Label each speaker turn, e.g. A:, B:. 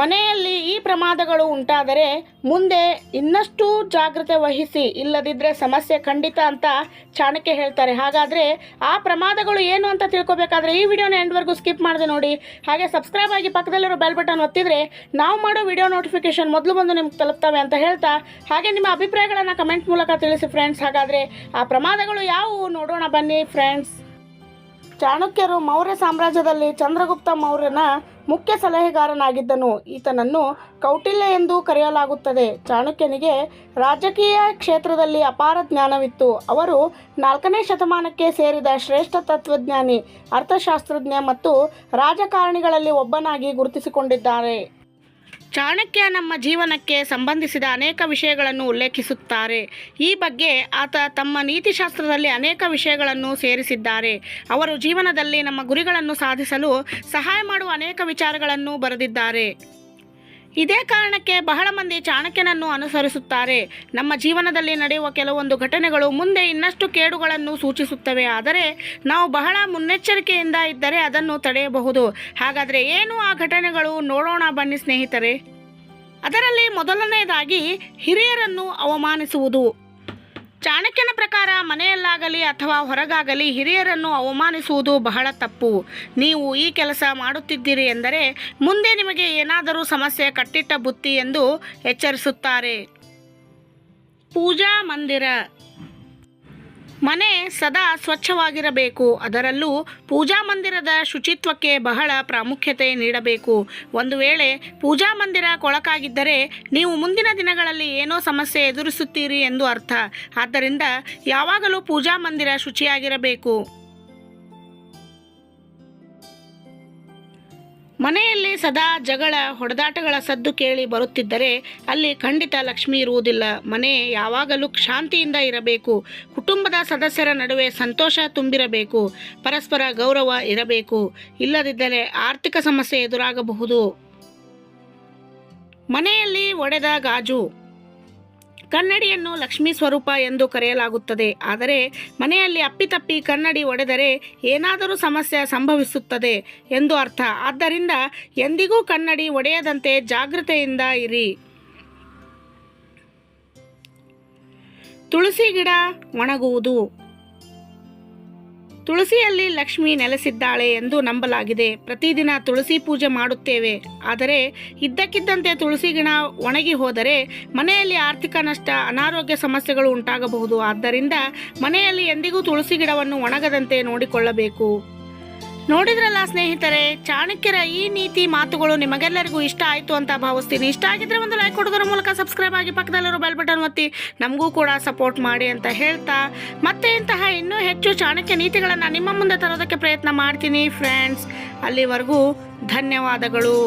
A: ಮನೆಯಲ್ಲಿ ಈ ಪ್ರಮಾದಗಳು ಉಂಟಾದರೆ ಮುಂದೆ ಇನ್ನಷ್ಟು ಜಾಗ್ರತೆ ವಹಿಸಿ, ಇಲ್ಲದಿದ್ದರೆ ಸಮಸ್ಯೆ ಖಂಡಿತ ಅಂತ ಚಾಣಕ್ಯ ಹೇಳ್ತಾರೆ. ಹಾಗಾದರೆ ಆ ಪ್ರಮಾದಗಳು ಏನು ಅಂತ ತಿಳ್ಕೊಬೇಕಾದ್ರೆ ಈ ವಿಡಿಯೋನ ಎಂಡ್ವರೆಗೂ ಸ್ಕಿಪ್ ಮಾಡದೆ ನೋಡಿ. ಹಾಗೆ ಸಬ್ಸ್ಕ್ರೈಬ್ ಆಗಿ ಪಕ್ಕದಲ್ಲಿರೋ ಬೆಲ್ ಬಟನ್ ಒತ್ತಿದರೆ ನಾವು ಮಾಡೋ ವಿಡಿಯೋ ನೋಟಿಫಿಕೇಶನ್ ಮೊದಲು ಬಂದು ನಿಮ್ಗೆ ತಲುಪ್ತವೆ ಅಂತ ಹೇಳ್ತಾ, ಹಾಗೆ ನಿಮ್ಮ ಅಭಿಪ್ರಾಯಗಳನ್ನು ಕಮೆಂಟ್ ಮೂಲಕ ತಿಳಿಸಿ ಫ್ರೆಂಡ್ಸ್. ಹಾಗಾದರೆ ಆ ಪ್ರಮಾದಗಳು ಯಾವುವು ನೋಡೋಣ ಬನ್ನಿ ಫ್ರೆಂಡ್ಸ್. ಚಾಣಕ್ಯರು ಮೌರ್ಯ ಸಾಮ್ರಾಜ್ಯದಲ್ಲಿ ಚಂದ್ರಗುಪ್ತ ಮೌರ್ಯನ ಮುಖ್ಯ ಸಲಹೆಗಾರನಾಗಿದ್ದನು. ಈತನನ್ನು ಕೌಟಿಲ್ಯ ಎಂದು ಕರೆಯಲಾಗುತ್ತದೆ. ಚಾಣಕ್ಯನಿಗೆ ರಾಜಕೀಯ ಕ್ಷೇತ್ರದಲ್ಲಿ ಅಪಾರ ಜ್ಞಾನವಿತ್ತು. ಅವರು 4ನೇ ಶತಮಾನಕ್ಕೆ ಸೇರಿದ ಶ್ರೇಷ್ಠ ತತ್ವಜ್ಞಾನಿ, ಅರ್ಥಶಾಸ್ತ್ರಜ್ಞ ಮತ್ತು ರಾಜಕಾರಣಿಗಳಲ್ಲಿ ಒಬ್ಬನಾಗಿ ಗುರುತಿಸಿಕೊಂಡಿದ್ದಾರೆ. ಚಾಣಕ್ಯ ನಮ್ಮ ಜೀವನಕ್ಕೆ ಸಂಬಂಧಿಸಿದ ಅನೇಕ ವಿಷಯಗಳನ್ನು ಉಲ್ಲೇಖಿಸುತ್ತಾರೆ. ಈ ಬಗ್ಗೆ ಆತ ತಮ್ಮ ನೀತಿಶಾಸ್ತ್ರದಲ್ಲಿ ಅನೇಕ ವಿಷಯಗಳನ್ನು ಸೇರಿಸಿದ್ದಾರೆ. ಅವರು ಜೀವನದಲ್ಲಿ ನಮ್ಮ ಗುರಿಗಳನ್ನು ಸಾಧಿಸಲು ಸಹಾಯ ಮಾಡುವ ಅನೇಕ ವಿಚಾರಗಳನ್ನು ಬರೆದಿದ್ದಾರೆ. ಇದೇ ಕಾರಣಕ್ಕೆ ಬಹಳ ಮಂದಿ ಚಾಣಕ್ಯನನ್ನು ಅನುಸರಿಸುತ್ತಾರೆ. ನಮ್ಮ ಜೀವನದಲ್ಲಿ ನಡೆಯುವ ಕೆಲವೊಂದು ಘಟನೆಗಳು ಮುಂದೆ ಇನ್ನಷ್ಟು ಕೇಡುಗಳನ್ನು ಸೂಚಿಸುತ್ತವೆ. ಆದರೆ ನಾವು ಬಹಳ ಮುನ್ನೆಚ್ಚರಿಕೆಯಿಂದ ಇದ್ದರೆ ಅದನ್ನು ತಡೆಯಬಹುದು. ಹಾಗಾದರೆ ಏನು ಆ ಘಟನೆಗಳು ನೋಡೋಣ ಬನ್ನಿ ಸ್ನೇಹಿತರೆ. ಅದರಲ್ಲಿ ಮೊದಲನೆಯದಾಗಿ ಹಿರಿಯರನ್ನು ಅವಮಾನಿಸುವುದು. ಚಾಣಕ್ಯನ ಪ್ರಕಾರ ಮನೆಯಲ್ಲಾಗಲಿ ಅಥವಾ ಹೊರಗಾಗಲಿ ಹಿರಿಯರನ್ನು ಅವಮಾನಿಸುವುದು ಬಹಳ ತಪ್ಪು. ನೀವು ಈ ಕೆಲಸ ಮಾಡುತ್ತಿದ್ದೀರಿ ಎಂದರೆ ಮುಂದೆ ನಿಮಗೆ ಏನಾದರೂ ಸಮಸ್ಯೆ ಕಟ್ಟಿಟ್ಟ ಬುತ್ತಿ ಎಂದು ಎಚ್ಚರಿಸುತ್ತಾರೆ. ಪೂಜಾ ಮಂದಿರ. ಮನೆ ಸದಾ ಸ್ವಚ್ಛವಾಗಿರಬೇಕು. ಅದರಲ್ಲೂ ಪೂಜಾ ಮಂದಿರದ ಶುಚಿತ್ವಕ್ಕೆ ಬಹಳ ಪ್ರಾಮುಖ್ಯತೆ ನೀಡಬೇಕು. ಒಂದು ವೇಳೆ ಪೂಜಾ ಮಂದಿರ ಕೊಳಕಾಗಿದ್ದರೆ ನೀವು ಮುಂದಿನ ದಿನಗಳಲ್ಲಿ ಏನೋ ಸಮಸ್ಯೆ ಎದುರಿಸುತ್ತೀರಿ ಎಂದು ಅರ್ಥ. ಆದ್ದರಿಂದ ಯಾವಾಗಲೂ ಪೂಜಾ ಮಂದಿರ ಶುಚಿಯಾಗಿರಬೇಕು. ಮನೆಯಲ್ಲಿ ಸದಾ ಜಗಳ, ಹೊಡೆದಾಟಗಳ ಸದ್ದು ಕೇಳಿ ಬರುತ್ತಿದ್ದರೆ ಅಲ್ಲಿ ಖಂಡಿತ ಲಕ್ಷ್ಮಿ ಇರುವುದಿಲ್ಲ. ಮನೆ ಯಾವಾಗಲೂ ಶಾಂತಿಯಿಂದ ಇರಬೇಕು. ಕುಟುಂಬದ ಸದಸ್ಯರ ನಡುವೆ ಸಂತೋಷ ತುಂಬಿರಬೇಕು. ಪರಸ್ಪರ ಗೌರವ ಇರಬೇಕು. ಇಲ್ಲದಿದ್ದರೆ ಆರ್ಥಿಕ ಸಮಸ್ಯೆ ಎದುರಾಗಬಹುದು. ಮನೆಯಲ್ಲಿ ಒಡೆದ ಗಾಜು. ಕನ್ನಡಿಯನ್ನು ಲಕ್ಷ್ಮೀ ಸ್ವರೂಪ ಎಂದು ಕರೆಯಲಾಗುತ್ತದೆ. ಆದರೆ ಮನೆಯಲ್ಲಿ ಅಪ್ಪಿತಪ್ಪಿ ಕನ್ನಡಿ ಒಡೆದರೆ ಏನಾದರೂ ಸಮಸ್ಯೆ ಸಂಭವಿಸುತ್ತದೆ ಎಂದು ಅರ್ಥ. ಆದ್ದರಿಂದ ಎಂದಿಗೂ ಕನ್ನಡಿ ಒಡೆಯದಂತೆ ಜಾಗೃತೆಯಿಂದ ಇರಿ. ತುಳಸಿ ಗಿಡ ಒಣಗುವುದು. ತುಳಸಿಯಲ್ಲಿ ಲಕ್ಷ್ಮಿ ನೆಲೆಸಿದ್ದಾಳೆ ಎಂದು ನಂಬಲಾಗಿದೆ. ಪ್ರತಿದಿನ ತುಳಸಿ ಪೂಜೆ ಮಾಡುತ್ತೇವೆ. ಆದರೆ ಇದ್ದಕ್ಕಿದ್ದಂತೆ ತುಳಸಿ ಗಿಡ ಒಣಗಿ ಹೋದರೆ ಮನೆಯಲ್ಲಿ ಆರ್ಥಿಕ ನಷ್ಟ, ಅನಾರೋಗ್ಯ ಸಮಸ್ಯೆಗಳು ಉಂಟಾಗಬಹುದು. ಆದ್ದರಿಂದ ಮನೆಯಲ್ಲಿ ಎಂದಿಗೂ ತುಳಸಿ ಗಿಡವನ್ನು ಒಣಗದಂತೆ ನೋಡಿಕೊಳ್ಳಬೇಕು. ನೋಡಿದ್ರಲ್ಲ ಸ್ನೇಹಿತರೆ, ಚಾಣಕ್ಯರ ಈ ನೀತಿ ಮಾತುಗಳು ನಿಮಗೆಲ್ಲರಿಗೂ ಇಷ್ಟ ಆಯಿತು ಅಂತ ಭಾವಿಸ್ತೀನಿ. ಇಷ್ಟ ಆಗಿದ್ರೆ ಒಂದು ಲೈಕ್ ಕೊಡೋದ್ರ ಮೂಲಕ ಸಬ್ಸ್ಕ್ರೈಬ್ ಆಗಿ ಪಕ್ಕದಲ್ಲಿರೋ ಬೆಲ್ ಬಟನ್ ಒತ್ತಿ ನಮಗೂ ಕೂಡ ಸಪೋರ್ಟ್ ಮಾಡಿ ಅಂತ ಹೇಳ್ತಾ, ಮತ್ತೆ ಇಂತಹ ಇನ್ನೂ ಹೆಚ್ಚು ಚಾಣಕ್ಯ ನೀತಿಗಳನ್ನು ನಿಮ್ಮ ಮುಂದೆ ತರೋದಕ್ಕೆ ಪ್ರಯತ್ನ ಮಾಡ್ತೀನಿ ಫ್ರೆಂಡ್ಸ್. ಅಲ್ಲಿವರೆಗೂ ಧನ್ಯವಾದಗಳು.